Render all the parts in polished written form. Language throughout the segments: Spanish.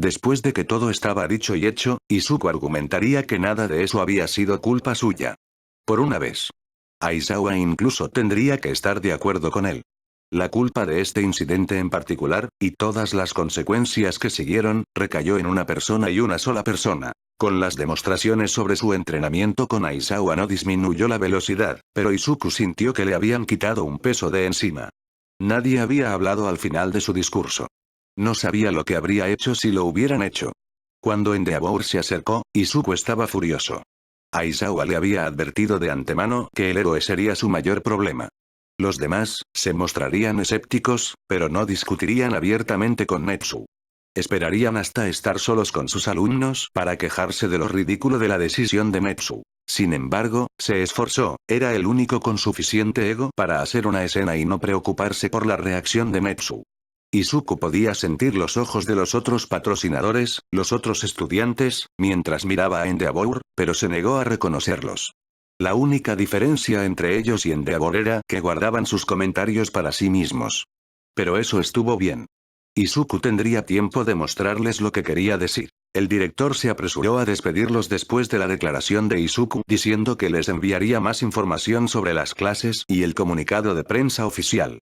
Después de que todo estaba dicho y hecho, Izuku argumentaría que nada de eso había sido culpa suya. Por una vez. Aizawa incluso tendría que estar de acuerdo con él. La culpa de este incidente en particular, y todas las consecuencias que siguieron, recayó en una persona y una sola persona. Con las demostraciones sobre su entrenamiento con Aizawa no disminuyó la velocidad, pero Izuku sintió que le habían quitado un peso de encima. Nadie había hablado al final de su discurso. No sabía lo que habría hecho si lo hubieran hecho. Cuando Endeavor se acercó, Izuku estaba furioso. Aizawa le había advertido de antemano que el héroe sería su mayor problema. Los demás, se mostrarían escépticos, pero no discutirían abiertamente con Netsu. Esperarían hasta estar solos con sus alumnos para quejarse de lo ridículo de la decisión de Netsu. Sin embargo, se esforzó, era el único con suficiente ego para hacer una escena y no preocuparse por la reacción de Netsu. Izuku podía sentir los ojos de los otros patrocinadores, los otros estudiantes, mientras miraba a Endeavor, pero se negó a reconocerlos. La única diferencia entre ellos y Endeavor era que guardaban sus comentarios para sí mismos. Pero eso estuvo bien. Izuku tendría tiempo de mostrarles lo que quería decir. El director se apresuró a despedirlos después de la declaración de Izuku diciendo que les enviaría más información sobre las clases y el comunicado de prensa oficial.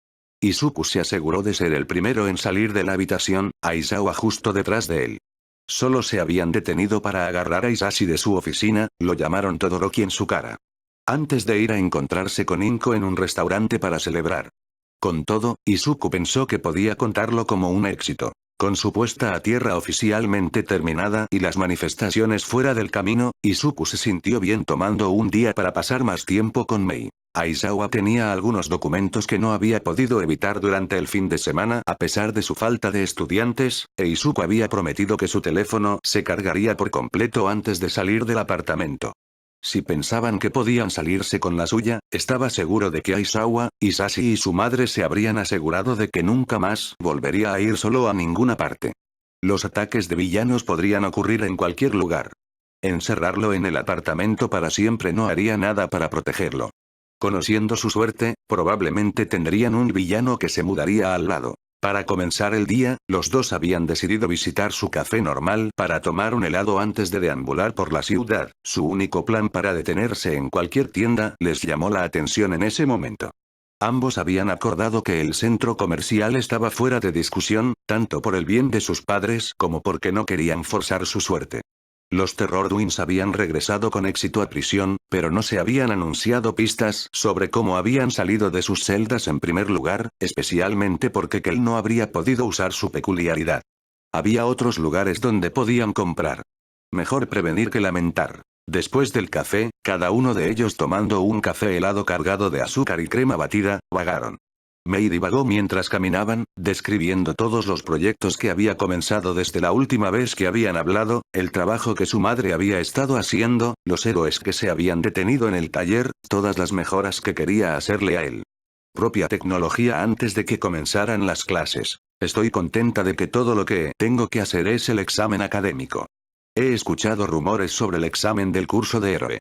Izuku se aseguró de ser el primero en salir de la habitación, Aizawa justo detrás de él. Solo se habían detenido para agarrar a Isashi de su oficina, lo llamaron Todoroki en su cara. Antes de ir a encontrarse con Inko en un restaurante para celebrar. Con todo, Izuku pensó que podía contarlo como un éxito. Con su puesta a tierra oficialmente terminada y las manifestaciones fuera del camino, Izuku se sintió bien tomando un día para pasar más tiempo con Mei. Aizawa tenía algunos documentos que no había podido evitar durante el fin de semana a pesar de su falta de estudiantes, e Izuku había prometido que su teléfono se cargaría por completo antes de salir del apartamento. Si pensaban que podían salirse con la suya, estaba seguro de que Aizawa, Isashi y su madre se habrían asegurado de que nunca más volvería a ir solo a ninguna parte. Los ataques de villanos podrían ocurrir en cualquier lugar. Encerrarlo en el apartamento para siempre no haría nada para protegerlo. Conociendo su suerte, probablemente tendrían un villano que se mudaría al lado. Para comenzar el día, los dos habían decidido visitar su café normal para tomar un helado antes de deambular por la ciudad. Su único plan para detenerse en cualquier tienda les llamó la atención en ese momento. Ambos habían acordado que el centro comercial estaba fuera de discusión, tanto por el bien de sus padres como porque no querían forzar su suerte. Los Terror Twins habían regresado con éxito a prisión, pero no se habían anunciado pistas sobre cómo habían salido de sus celdas en primer lugar, especialmente porque Kel no habría podido usar su peculiaridad. Había otros lugares donde podían comprar. Mejor prevenir que lamentar. Después del café, cada uno de ellos tomando un café helado cargado de azúcar y crema batida, vagaron. Mei divagó mientras caminaban, describiendo todos los proyectos que había comenzado desde la última vez que habían hablado, el trabajo que su madre había estado haciendo, los héroes que se habían detenido en el taller, todas las mejoras que quería hacerle a él. Propia tecnología antes de que comenzaran las clases. Estoy contenta de que todo lo que tengo que hacer es el examen académico. He escuchado rumores sobre el examen del curso de héroe.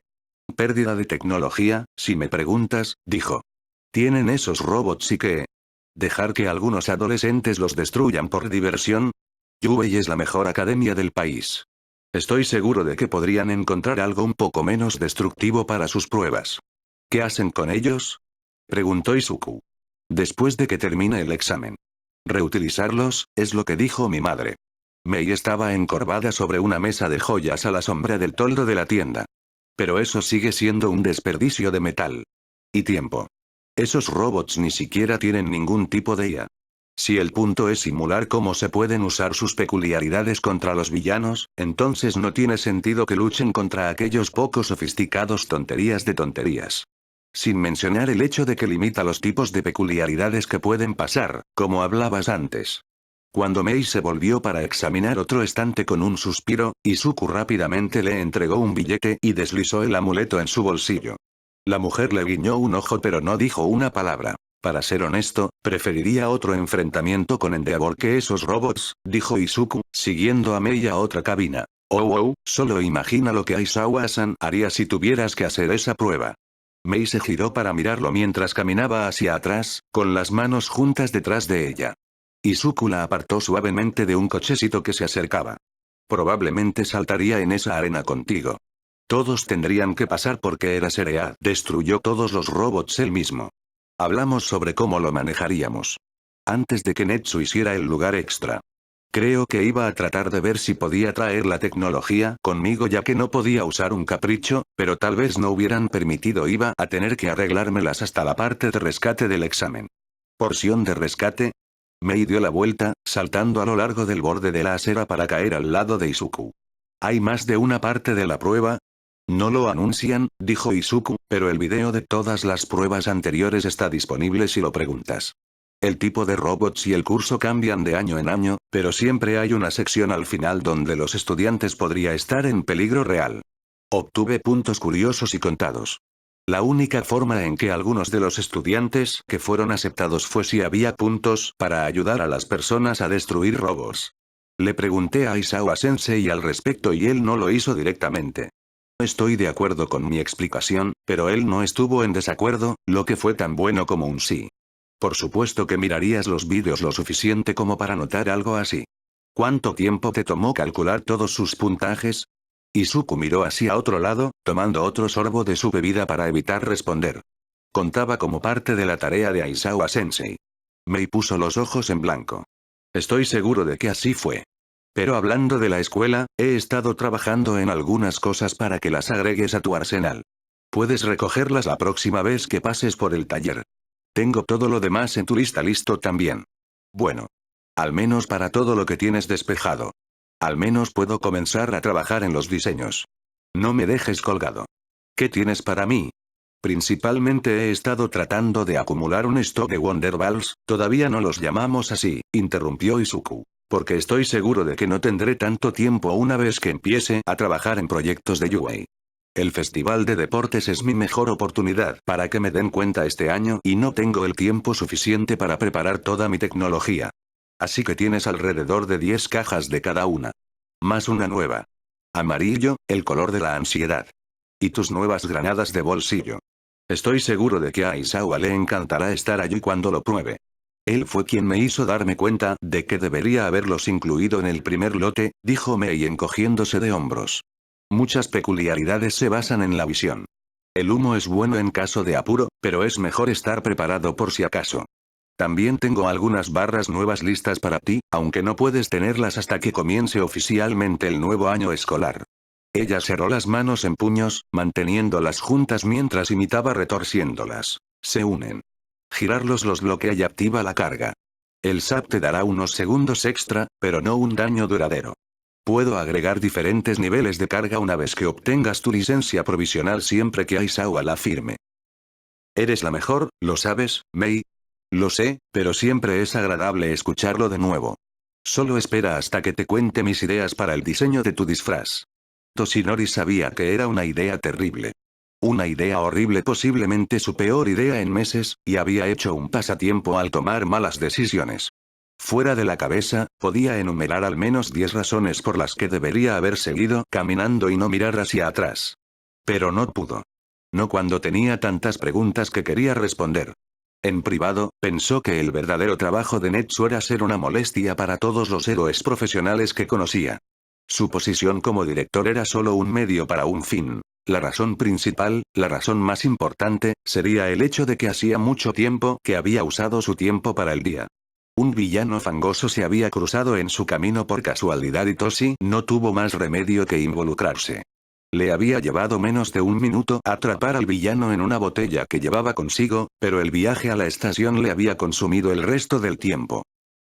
Pérdida de tecnología, si me preguntas, dijo. Tienen esos robots y qué. ¿Dejar que algunos adolescentes los destruyan por diversión? Yubei es la mejor academia del país. Estoy seguro de que podrían encontrar algo un poco menos destructivo para sus pruebas. ¿Qué hacen con ellos? Preguntó Izuku. Después de que termine el examen. Reutilizarlos, es lo que dijo mi madre. Mei estaba encorvada sobre una mesa de joyas a la sombra del toldo de la tienda. Pero eso sigue siendo un desperdicio de metal. Y tiempo. Esos robots ni siquiera tienen ningún tipo de IA. Si el punto es simular cómo se pueden usar sus peculiaridades contra los villanos, entonces no tiene sentido que luchen contra aquellos poco sofisticados tonterías de tonterías. Sin mencionar el hecho de que limita los tipos de peculiaridades que pueden pasar, como hablabas antes. Cuando Mei se volvió para examinar otro estante con un suspiro, Izuku rápidamente le entregó un billete y deslizó el amuleto en su bolsillo. La mujer le guiñó un ojo pero no dijo una palabra. Para ser honesto, preferiría otro enfrentamiento con Endeavor que esos robots, dijo Izuku, siguiendo a Mei a otra cabina. Solo imagina lo que Aizawa-san haría si tuvieras que hacer esa prueba. Mei se giró para mirarlo mientras caminaba hacia atrás, con las manos juntas detrás de ella. Izuku la apartó suavemente de un cochecito que se acercaba. Probablemente saltaría en esa arena contigo. Todos tendrían que pasar porque era Serea. Destruyó todos los robots él mismo. Hablamos sobre cómo lo manejaríamos. Antes de que Netsu hiciera el lugar extra. Creo que iba a tratar de ver si podía traer la tecnología conmigo ya que no podía usar un capricho, pero tal vez no hubieran permitido, iba a tener que arreglármelas hasta la parte de rescate del examen. ¿Porción de rescate? Mei dio la vuelta, saltando a lo largo del borde de la acera para caer al lado de Izuku. ¿Hay más de una parte de la prueba? No lo anuncian, dijo Izuku, pero el video de todas las pruebas anteriores está disponible si lo preguntas. El tipo de robots y el curso cambian de año en año, pero siempre hay una sección al final donde los estudiantes podría estar en peligro real. Obtuve puntos curiosos y contados. La única forma en que algunos de los estudiantes que fueron aceptados fue si había puntos para ayudar a las personas a destruir robots. Le pregunté a Aizawa Sensei al respecto y él no lo hizo directamente. No estoy de acuerdo con mi explicación, pero él no estuvo en desacuerdo, lo que fue tan bueno como un sí. Por supuesto que mirarías los vídeos lo suficiente como para notar algo así. ¿Cuánto tiempo te tomó calcular todos sus puntajes? Izuku miró hacia otro lado, tomando otro sorbo de su bebida para evitar responder. Contaba como parte de la tarea de Aizawa Sensei. Mei puso los ojos en blanco. Estoy seguro de que así fue. Pero hablando de la escuela, he estado trabajando en algunas cosas para que las agregues a tu arsenal. Puedes recogerlas la próxima vez que pases por el taller. Tengo todo lo demás en tu lista listo también. Bueno. Al menos para todo lo que tienes despejado. Al menos puedo comenzar a trabajar en los diseños. No me dejes colgado. ¿Qué tienes para mí? Principalmente he estado tratando de acumular un stock de Wonder Balls, todavía no los llamamos así, interrumpió Izuku. Porque estoy seguro de que no tendré tanto tiempo una vez que empiece a trabajar en proyectos de UA. El festival de deportes es mi mejor oportunidad para que me den cuenta este año y no tengo el tiempo suficiente para preparar toda mi tecnología. Así que tienes alrededor de 10 cajas de cada una. Más una nueva. Amarillo, el color de la ansiedad. Y tus nuevas granadas de bolsillo. Estoy seguro de que a Aizawa le encantará estar allí cuando lo pruebe. Él fue quien me hizo darme cuenta de que debería haberlos incluido en el primer lote, dijo Mei encogiéndose de hombros. Muchas peculiaridades se basan en la visión. El humo es bueno en caso de apuro, pero es mejor estar preparado por si acaso. También tengo algunas barras nuevas listas para ti, aunque no puedes tenerlas hasta que comience oficialmente el nuevo año escolar. Ella cerró las manos en puños, manteniéndolas juntas mientras imitaba retorciéndolas. Se unen. Girarlos los bloquea y activa la carga. El SAP te dará unos segundos extra, pero no un daño duradero. Puedo agregar diferentes niveles de carga una vez que obtengas tu licencia provisional siempre que Aizawa la firme. Eres la mejor, ¿lo sabes, Mei? Lo sé, pero siempre es agradable escucharlo de nuevo. Solo espera hasta que te cuente mis ideas para el diseño de tu disfraz. Toshinori sabía que era una idea terrible. Una idea horrible, posiblemente su peor idea en meses, y había hecho un pasatiempo al tomar malas decisiones. Fuera de la cabeza, podía enumerar al menos 10 razones por las que debería haber seguido caminando y no mirar hacia atrás. Pero no pudo. No cuando tenía tantas preguntas que quería responder. En privado, pensó que el verdadero trabajo de Netsu era ser una molestia para todos los héroes profesionales que conocía. Su posición como director era solo un medio para un fin. La razón principal, la razón más importante, sería el hecho de que hacía mucho tiempo que había usado su tiempo para el día. Un villano fangoso se había cruzado en su camino por casualidad y Toshi no tuvo más remedio que involucrarse. Le había llevado menos de un minuto atrapar al villano en una botella que llevaba consigo, pero el viaje a la estación le había consumido el resto del tiempo.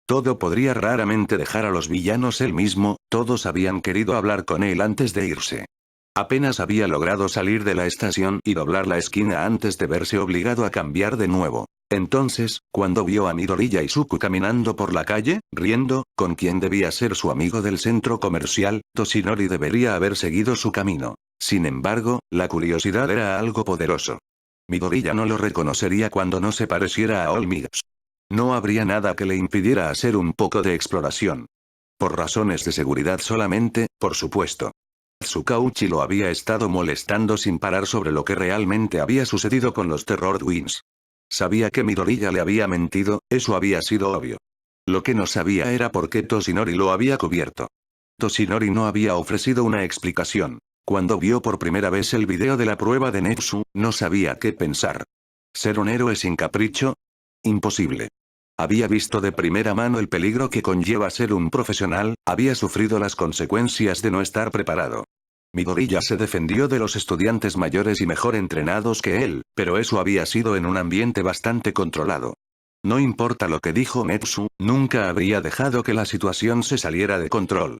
Todo podría raramente dejar a los villanos él mismo, todos habían querido hablar con él antes de irse. Apenas había logrado salir de la estación y doblar la esquina antes de verse obligado a cambiar de nuevo. Entonces, cuando vio a Midori y Izuku caminando por la calle, riendo, con quien debía ser su amigo del centro comercial, Toshinori debería haber seguido su camino. Sin embargo, la curiosidad era algo poderoso. Midori ya no lo reconocería cuando no se pareciera a Olmigas. No habría nada que le impidiera hacer un poco de exploración. Por razones de seguridad solamente, por supuesto. Tsukauchi lo había estado molestando sin parar sobre lo que realmente había sucedido con los Terror Twins. Sabía que Midoriya le había mentido, eso había sido obvio. Lo que no sabía era por qué Toshinori lo había cubierto. Toshinori no había ofrecido una explicación. Cuando vio por primera vez el video de la prueba de Netsu, no sabía qué pensar. ¿Ser un héroe sin capricho? Imposible. Había visto de primera mano el peligro que conlleva ser un profesional, había sufrido las consecuencias de no estar preparado. Midoriya se defendió de los estudiantes mayores y mejor entrenados que él, pero eso había sido en un ambiente bastante controlado. No importa lo que dijo Netsu, nunca habría dejado que la situación se saliera de control.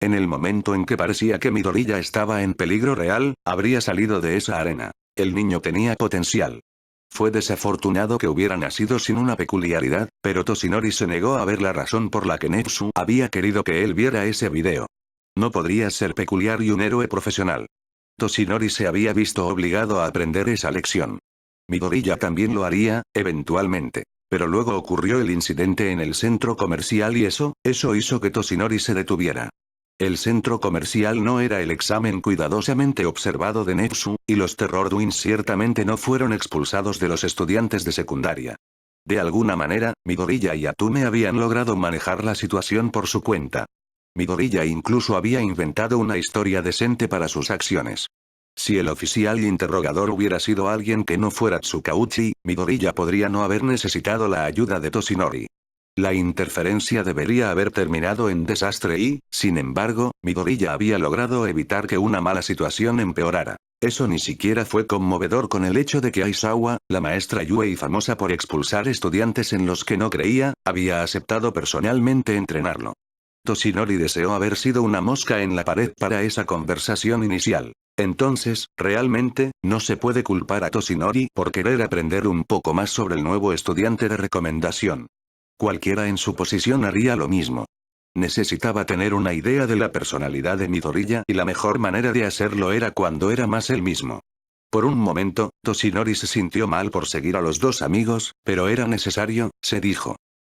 En el momento en que parecía que Midoriya estaba en peligro real, habría salido de esa arena. El niño tenía potencial. Fue desafortunado que hubiera nacido sin una peculiaridad, pero Toshinori se negó a ver la razón por la que Netsu había querido que él viera ese video. No podría ser peculiar y un héroe profesional. Toshinori se había visto obligado a aprender esa lección. Midoriya también lo haría, eventualmente. Pero luego ocurrió el incidente en el centro comercial y eso hizo que Toshinori se detuviera. El centro comercial no era el examen cuidadosamente observado de Netsu, y los Terror Twins ciertamente no fueron expulsados de los estudiantes de secundaria. De alguna manera, Midoriya y Atsume habían logrado manejar la situación por su cuenta. Midoriya incluso había inventado una historia decente para sus acciones. Si el oficial y interrogador hubiera sido alguien que no fuera Tsukauchi, Midoriya podría no haber necesitado la ayuda de Toshinori. La interferencia debería haber terminado en desastre y, sin embargo, Midoriya había logrado evitar que una mala situación empeorara. Eso ni siquiera fue conmovedor con el hecho de que Aizawa, la maestra Yui famosa por expulsar estudiantes en los que no creía, había aceptado personalmente entrenarlo. Toshinori deseó haber sido una mosca en la pared para esa conversación inicial. Entonces, realmente, no se puede culpar a Toshinori por querer aprender un poco más sobre el nuevo estudiante de recomendación. Cualquiera en su posición haría lo mismo. Necesitaba tener una idea de la personalidad de Midoriya y la mejor manera de hacerlo era cuando era más él mismo. Por un momento, Toshinori se sintió mal por seguir a los dos amigos, pero era necesario, se dijo.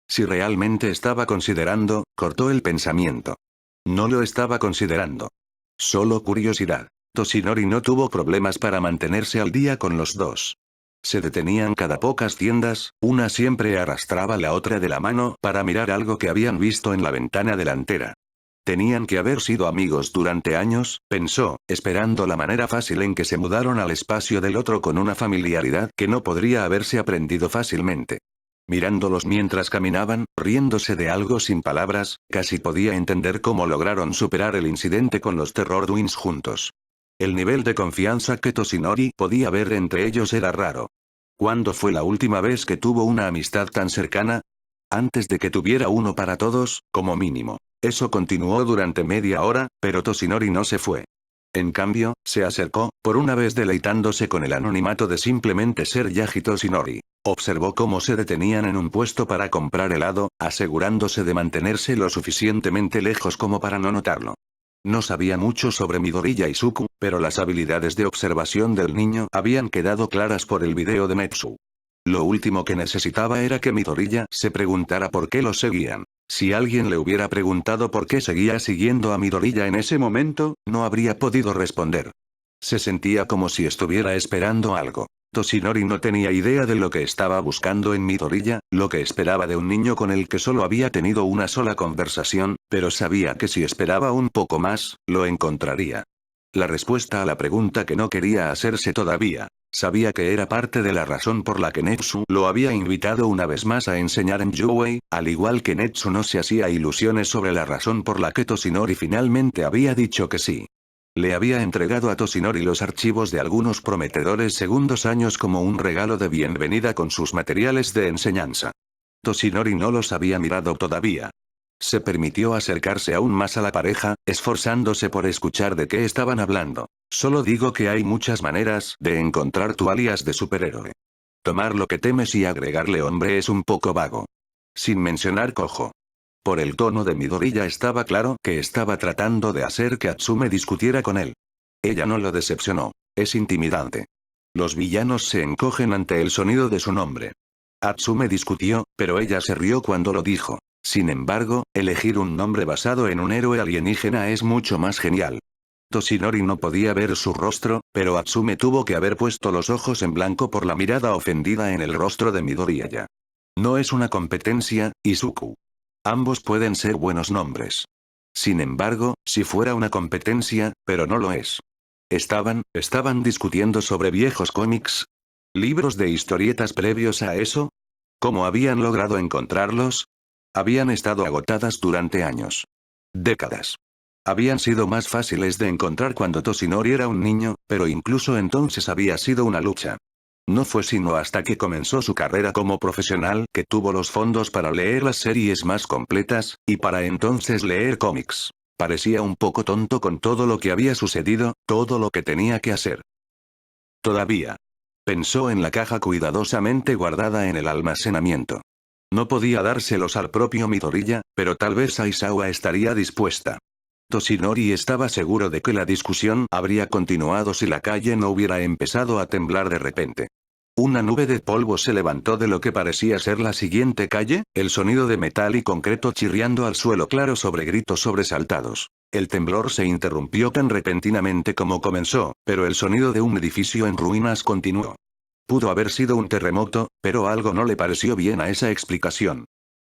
Si realmente estaba considerando, cortó el pensamiento. No lo estaba considerando. Solo curiosidad. Toshinori no tuvo problemas para mantenerse al día con los dos. Se detenían cada pocas tiendas, una siempre arrastraba la otra de la mano para mirar algo que habían visto en la ventana delantera. Tenían que haber sido amigos durante años, pensó, esperando la manera fácil en que se mudaron al espacio del otro con una familiaridad que no podría haberse aprendido fácilmente. Mirándolos mientras caminaban, riéndose de algo sin palabras, casi podía entender cómo lograron superar el incidente con los Terror Twins juntos. El nivel de confianza que Toshinori podía ver entre ellos era raro. ¿Cuándo fue la última vez que tuvo una amistad tan cercana? Antes de que tuviera uno para todos, como mínimo. Eso continuó durante media hora, pero Toshinori no se fue. En cambio, se acercó, por una vez deleitándose con el anonimato de simplemente ser Yagi Toshinori. Observó cómo se detenían en un puesto para comprar helado, asegurándose de mantenerse lo suficientemente lejos como para no notarlo. No sabía mucho sobre Midoriya y Suku, pero las habilidades de observación del niño habían quedado claras por el video de Netsu. Lo último que necesitaba era que Midoriya se preguntara por qué lo seguían. Si alguien le hubiera preguntado por qué seguía siguiendo a Midoriya en ese momento, no habría podido responder. Se sentía como si estuviera esperando algo. Toshinori no tenía idea de lo que estaba buscando en Midoriya, lo que esperaba de un niño con el que solo había tenido una sola conversación, pero sabía que si esperaba un poco más, lo encontraría. La respuesta a la pregunta que no quería hacerse todavía. Sabía que era parte de la razón por la que Netsu lo había invitado una vez más a enseñar en Yuei, al igual que Netsu no se hacía ilusiones sobre la razón por la que Toshinori finalmente había dicho que sí. Le había entregado a Toshinori los archivos de algunos prometedores segundos años como un regalo de bienvenida con sus materiales de enseñanza. Toshinori no los había mirado todavía. Se permitió acercarse aún más a la pareja, esforzándose por escuchar de qué estaban hablando. Solo digo que hay muchas maneras de encontrar tu alias de superhéroe. Tomar lo que temes y agregarle hombre es un poco vago. Sin mencionar cojo. Por el tono de Midoriya estaba claro que estaba tratando de hacer que Atsume discutiera con él. Ella no lo decepcionó. Es intimidante. Los villanos se encogen ante el sonido de su nombre. Atsume discutió, pero ella se rió cuando lo dijo. Sin embargo, elegir un nombre basado en un héroe alienígena es mucho más genial. Toshinori no podía ver su rostro, pero Atsume tuvo que haber puesto los ojos en blanco por la mirada ofendida en el rostro de Midoriya. No es una competencia, Izuku. Ambos pueden ser buenos nombres. Sin embargo, si fuera una competencia, pero no lo es. Estaban discutiendo sobre viejos cómics. ¿Libros de historietas previos a eso? ¿Cómo habían logrado encontrarlos? Habían estado agotadas durante años. Décadas. Habían sido más fáciles de encontrar cuando Toshinori era un niño, pero incluso entonces había sido una lucha. No fue sino hasta que comenzó su carrera como profesional que tuvo los fondos para leer las series más completas, y para entonces leer cómics. Parecía un poco tonto con todo lo que había sucedido, todo lo que tenía que hacer. Todavía. Pensó en la caja cuidadosamente guardada en el almacenamiento. No podía dárselos al propio Midoriya, pero tal vez Aizawa estaría dispuesta. Toshinori estaba seguro de que la discusión habría continuado si la calle no hubiera empezado a temblar de repente. Una nube de polvo se levantó de lo que parecía ser la siguiente calle, el sonido de metal y concreto chirriando al suelo claro sobre gritos sobresaltados. El temblor se interrumpió tan repentinamente como comenzó, pero el sonido de un edificio en ruinas continuó. Pudo haber sido un terremoto, pero algo no le pareció bien a esa explicación.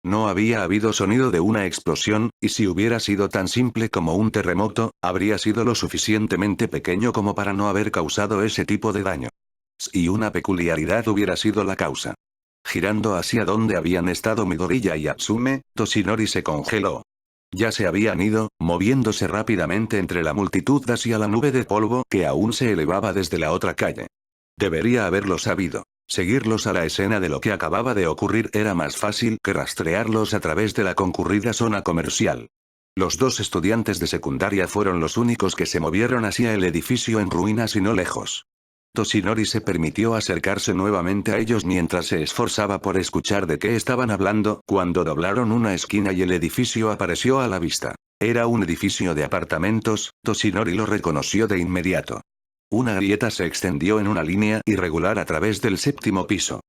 No había habido sonido de una explosión, y si hubiera sido tan simple como un terremoto, habría sido lo suficientemente pequeño como para no haber causado ese tipo de daño. Y una peculiaridad hubiera sido la causa. Girando hacia donde habían estado Midoriya y Atsume, Toshinori se congeló. Ya se habían ido, moviéndose rápidamente entre la multitud hacia la nube de polvo que aún se elevaba desde la otra calle. Debería haberlo sabido. Seguirlos a la escena de lo que acababa de ocurrir era más fácil que rastrearlos a través de la concurrida zona comercial. Los dos estudiantes de secundaria fueron los únicos que se movieron hacia el edificio en ruinas y no lejos. Toshinori se permitió acercarse nuevamente a ellos mientras se esforzaba por escuchar de qué estaban hablando, cuando doblaron una esquina y el edificio apareció a la vista. Era un edificio de apartamentos, Toshinori lo reconoció de inmediato. Una grieta se extendió en una línea irregular a través del séptimo piso.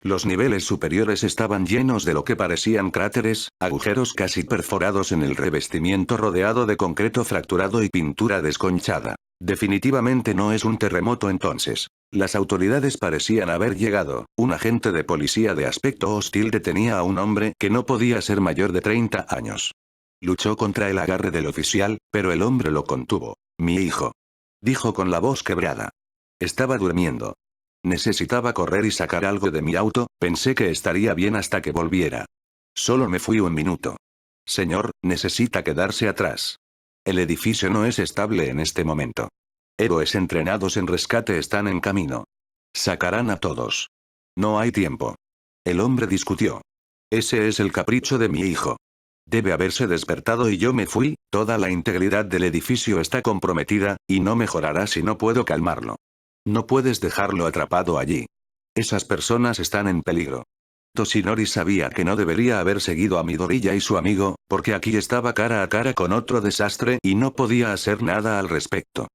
Los niveles superiores estaban llenos de lo que parecían cráteres, agujeros casi perforados en el revestimiento rodeado de concreto fracturado y pintura desconchada. Definitivamente no es un terremoto entonces. Las autoridades parecían haber llegado. Un agente de policía de aspecto hostil detenía a un hombre que no podía ser mayor de 30 años. Luchó contra el agarre del oficial, pero el hombre lo contuvo. Mi hijo. Dijo con la voz quebrada. Estaba durmiendo. Necesitaba correr y sacar algo de mi auto, pensé que estaría bien hasta que volviera. Solo me fui un minuto. Señor, necesita quedarse atrás. El edificio no es estable en este momento. Héroes entrenados en rescate están en camino. Sacarán a todos. No hay tiempo. El hombre discutió. Ese es el capricho de mi hijo. Debe haberse despertado y yo me fui, toda la integridad del edificio está comprometida, y no mejorará si no puedo calmarlo. No puedes dejarlo atrapado allí. Esas personas están en peligro. Toshinori sabía que no debería haber seguido a Midoriya y su amigo, porque aquí estaba cara a cara con otro desastre y no podía hacer nada al respecto.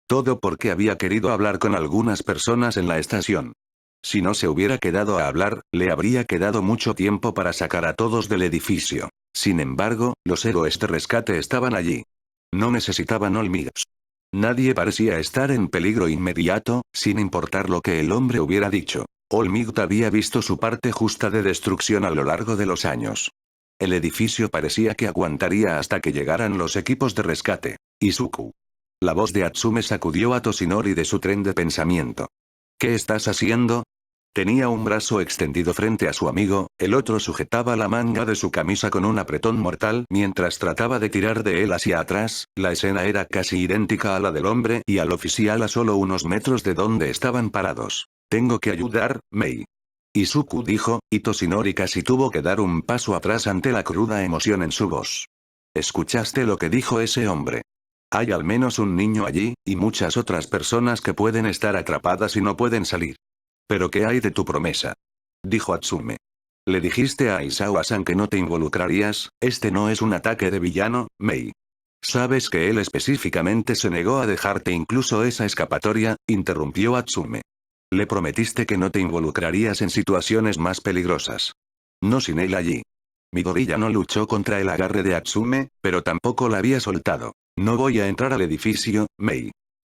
Todo porque había querido hablar con algunas personas en la estación. Si no se hubiera quedado a hablar, le habría quedado mucho tiempo para sacar a todos del edificio. Sin embargo, los héroes de rescate estaban allí. No necesitaban hormigas. Nadie parecía estar en peligro inmediato, sin importar lo que el hombre hubiera dicho. All Might había visto su parte justa de destrucción a lo largo de los años. El edificio parecía que aguantaría hasta que llegaran los equipos de rescate. Izuku. La voz de Atsume sacudió a Toshinori de su tren de pensamiento. ¿Qué estás haciendo? Tenía un brazo extendido frente a su amigo, el otro sujetaba la manga de su camisa con un apretón mortal mientras trataba de tirar de él hacia atrás. La escena era casi idéntica a la del hombre y al oficial a solo unos metros de donde estaban parados. Tengo que ayudar, Mei. Izuku dijo, y Toshinori casi tuvo que dar un paso atrás ante la cruda emoción en su voz. ¿Escuchaste lo que dijo ese hombre? Hay al menos un niño allí, y muchas otras personas que pueden estar atrapadas y no pueden salir. ¿Pero qué hay de tu promesa? Dijo Atsume. Le dijiste a Aizawa-san que no te involucrarías, este no es un ataque de villano, Mei. Sabes que él específicamente se negó a dejarte incluso esa escapatoria, interrumpió Atsume. Le prometiste que no te involucrarías en situaciones más peligrosas. No sin él allí. Midoriya no luchó contra el agarre de Atsume, pero tampoco la había soltado. No voy a entrar al edificio, Mei.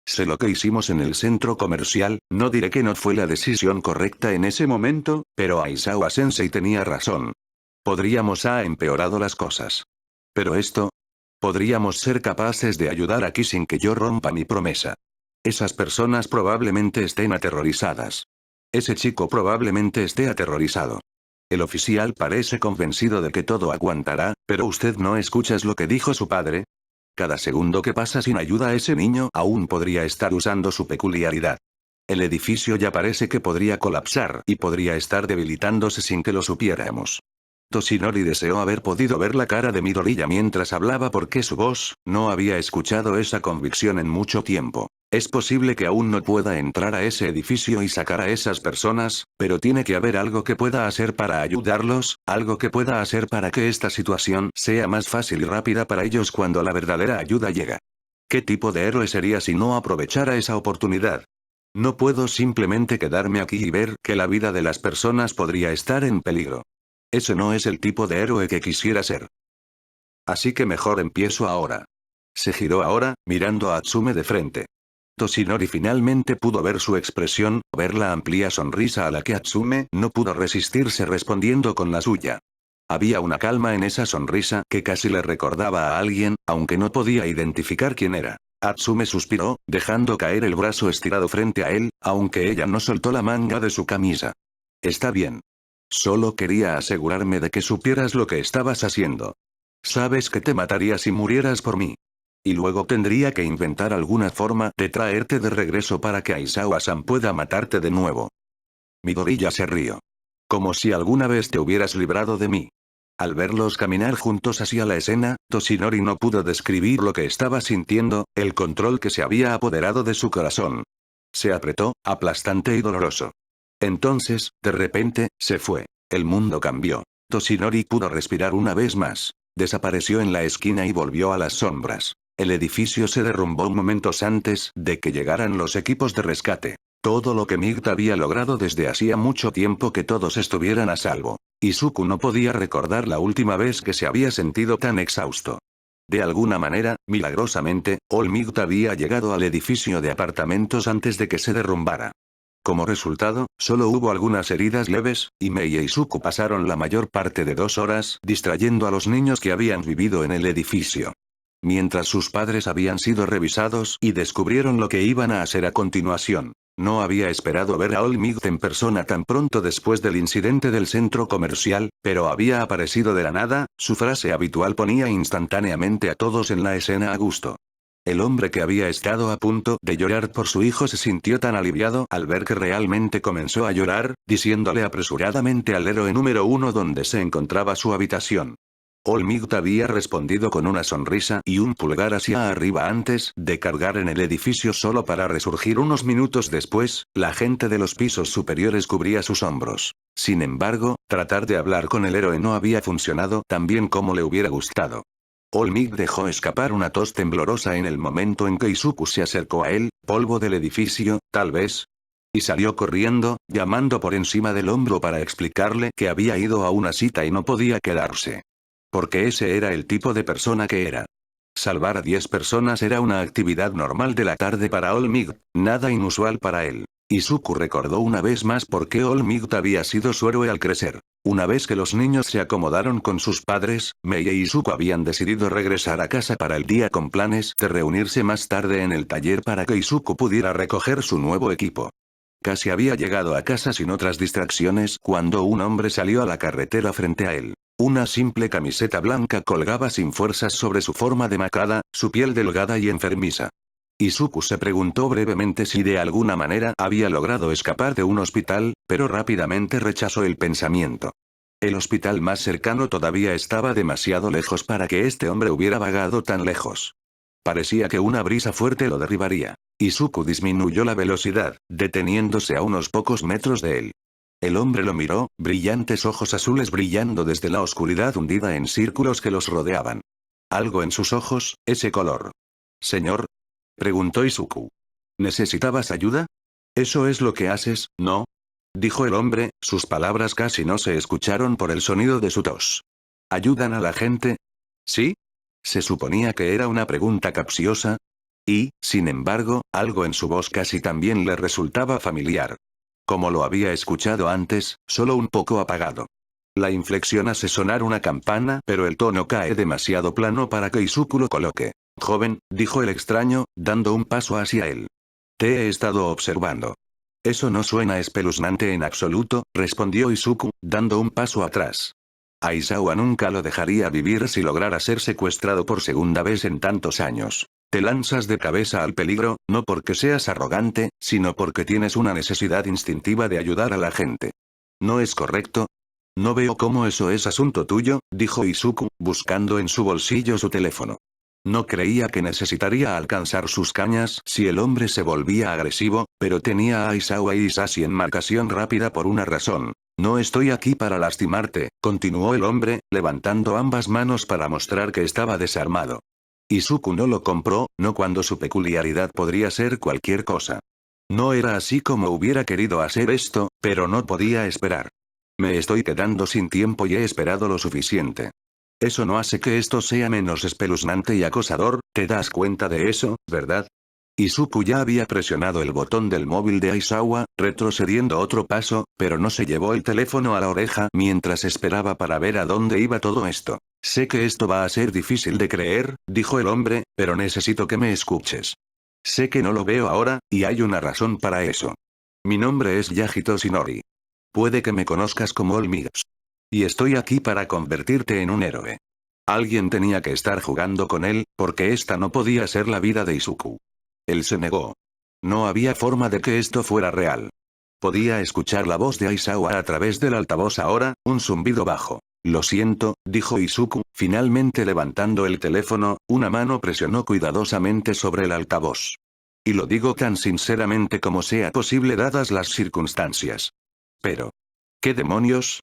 Sé lo que hicimos en el centro comercial, no diré que no fue la decisión correcta en ese momento, pero Aizawa Sensei tenía razón. podríamos ha empeorado las cosas. Pero esto, podríamos ser capaces de ayudar aquí sin que yo rompa mi promesa. Esas personas probablemente estén aterrorizadas. Ese chico probablemente esté aterrorizado. El oficial parece convencido de que todo aguantará, pero usted no escuchas lo que dijo su padre. Cada segundo que pasa sin ayuda a ese niño aún podría estar usando su peculiaridad. El edificio ya parece que podría colapsar y podría estar debilitándose sin que lo supiéramos. Toshinori deseó haber podido ver la cara de Midoriya mientras hablaba porque su voz no había escuchado esa convicción en mucho tiempo. Es posible que aún no pueda entrar a ese edificio y sacar a esas personas, pero tiene que haber algo que pueda hacer para ayudarlos, algo que pueda hacer para que esta situación sea más fácil y rápida para ellos cuando la verdadera ayuda llega. ¿Qué tipo de héroe sería si no aprovechara esa oportunidad? No puedo simplemente quedarme aquí y ver que la vida de las personas podría estar en peligro. Ese no es el tipo de héroe que quisiera ser. Así que mejor empiezo ahora. Se giró ahora, mirando a Atsume de frente. Toshinori finalmente pudo ver su expresión, ver la amplia sonrisa a la que Atsume no pudo resistirse respondiendo con la suya. Había una calma en esa sonrisa que casi le recordaba a alguien, aunque no podía identificar quién era. Atsume suspiró, dejando caer el brazo estirado frente a él, aunque ella no soltó la manga de su camisa. Está bien. Solo quería asegurarme de que supieras lo que estabas haciendo. Sabes que te mataría si murieras por mí. Y luego tendría que inventar alguna forma de traerte de regreso para que Aizawa-san pueda matarte de nuevo. Midoriya se rió. Como si alguna vez te hubieras librado de mí. Al verlos caminar juntos hacia la escena, Toshinori no pudo describir lo que estaba sintiendo, el control que se había apoderado de su corazón. Se apretó, aplastante y doloroso. Entonces, de repente, se fue. El mundo cambió. Toshinori pudo respirar una vez más. Desapareció en la esquina y volvió a las sombras. El edificio se derrumbó momentos antes de que llegaran los equipos de rescate. Todo lo que Migta había logrado desde hacía mucho tiempo que todos estuvieran a salvo. Izuku no podía recordar la última vez que se había sentido tan exhausto. De alguna manera, milagrosamente, All Might había llegado al edificio de apartamentos antes de que se derrumbara. Como resultado, solo hubo algunas heridas leves, y Mei e Izuku pasaron la mayor parte de 2 horas distrayendo a los niños que habían vivido en el edificio. Mientras sus padres habían sido revisados y descubrieron lo que iban a hacer a continuación. No había esperado ver a All Might en persona tan pronto después del incidente del centro comercial, pero había aparecido de la nada, su frase habitual ponía instantáneamente a todos en la escena a gusto. El hombre que había estado a punto de llorar por su hijo se sintió tan aliviado al ver que realmente comenzó a llorar, diciéndole apresuradamente al héroe número 1 dónde se encontraba su habitación. All Might había respondido con una sonrisa y un pulgar hacia arriba antes de cargar en el edificio solo para resurgir unos minutos después, la gente de los pisos superiores cubría sus hombros. Sin embargo, tratar de hablar con el héroe no había funcionado tan bien como le hubiera gustado. All Might dejó escapar una tos temblorosa en el momento en que Izuku se acercó a él, polvo del edificio, tal vez. Y salió corriendo, llamando por encima del hombro para explicarle que había ido a una cita y no podía quedarse. Porque ese era el tipo de persona que era. Salvar a 10 personas era una actividad normal de la tarde para All Might, nada inusual para él. Izuku recordó una vez más por qué All Might había sido su héroe al crecer. Una vez que los niños se acomodaron con sus padres, Mei e Izuku habían decidido regresar a casa para el día con planes de reunirse más tarde en el taller para que Izuku pudiera recoger su nuevo equipo. Casi había llegado a casa sin otras distracciones cuando un hombre salió a la carretera frente a él. Una simple camiseta blanca colgaba sin fuerzas sobre su forma demacrada, su piel delgada y enfermiza. Izuku se preguntó brevemente si de alguna manera había logrado escapar de un hospital, pero rápidamente rechazó el pensamiento. El hospital más cercano todavía estaba demasiado lejos para que este hombre hubiera vagado tan lejos. Parecía que una brisa fuerte lo derribaría. Izuku disminuyó la velocidad, deteniéndose a unos pocos metros de él. El hombre lo miró, brillantes ojos azules brillando desde la oscuridad hundida en círculos que los rodeaban. Algo en sus ojos, ese color. Señor, preguntó Izuku. ¿Necesitabas ayuda? Eso es lo que haces, ¿no? Dijo el hombre, sus palabras casi no se escucharon por el sonido de su tos. ¿Ayudan a la gente? ¿Sí? Se suponía que era una pregunta capciosa. Y, sin embargo, algo en su voz casi también le resultaba familiar. Como lo había escuchado antes, solo un poco apagado. La inflexión hace sonar una campana, pero el tono cae demasiado plano para que Izuku lo coloque. Joven, dijo el extraño, dando un paso hacia él. Te he estado observando. Eso no suena espeluznante en absoluto, respondió Izuku, dando un paso atrás. Aizawa nunca lo dejaría vivir si lograra ser secuestrado por segunda vez en tantos años. Te lanzas de cabeza al peligro, no porque seas arrogante, sino porque tienes una necesidad instintiva de ayudar a la gente. ¿No es correcto? No veo cómo eso es asunto tuyo, dijo Izuku, buscando en su bolsillo su teléfono. No creía que necesitaría alcanzar sus cañas si el hombre se volvía agresivo, pero tenía a Aizawa y Isashi en marcación rápida por una razón. No estoy aquí para lastimarte, continuó el hombre, levantando ambas manos para mostrar que estaba desarmado. Izuku no lo compró, no cuando su peculiaridad podría ser cualquier cosa. No era así como hubiera querido hacer esto, pero no podía esperar. Me estoy quedando sin tiempo y he esperado lo suficiente. Eso no hace que esto sea menos espeluznante y acosador, ¿te das cuenta de eso, verdad? Izuku ya había presionado el botón del móvil de Aizawa, retrocediendo otro paso, pero no se llevó el teléfono a la oreja mientras esperaba para ver a dónde iba todo esto. Sé que esto va a ser difícil de creer, dijo el hombre, pero necesito que me escuches. Sé que no lo veo ahora, y hay una razón para eso. Mi nombre es Yagito Shinori. Puede que me conozcas como Olmigas. Y estoy aquí para convertirte en un héroe. Alguien tenía que estar jugando con él, porque esta no podía ser la vida de Izuku. Él se negó. No había forma de que esto fuera real. Podía escuchar la voz de Aizawa a través del altavoz ahora, un zumbido bajo. Lo siento, dijo Izuku, finalmente levantando el teléfono, una mano presionó cuidadosamente sobre el altavoz. Y lo digo tan sinceramente como sea posible dadas las circunstancias. Pero. ¿Qué demonios?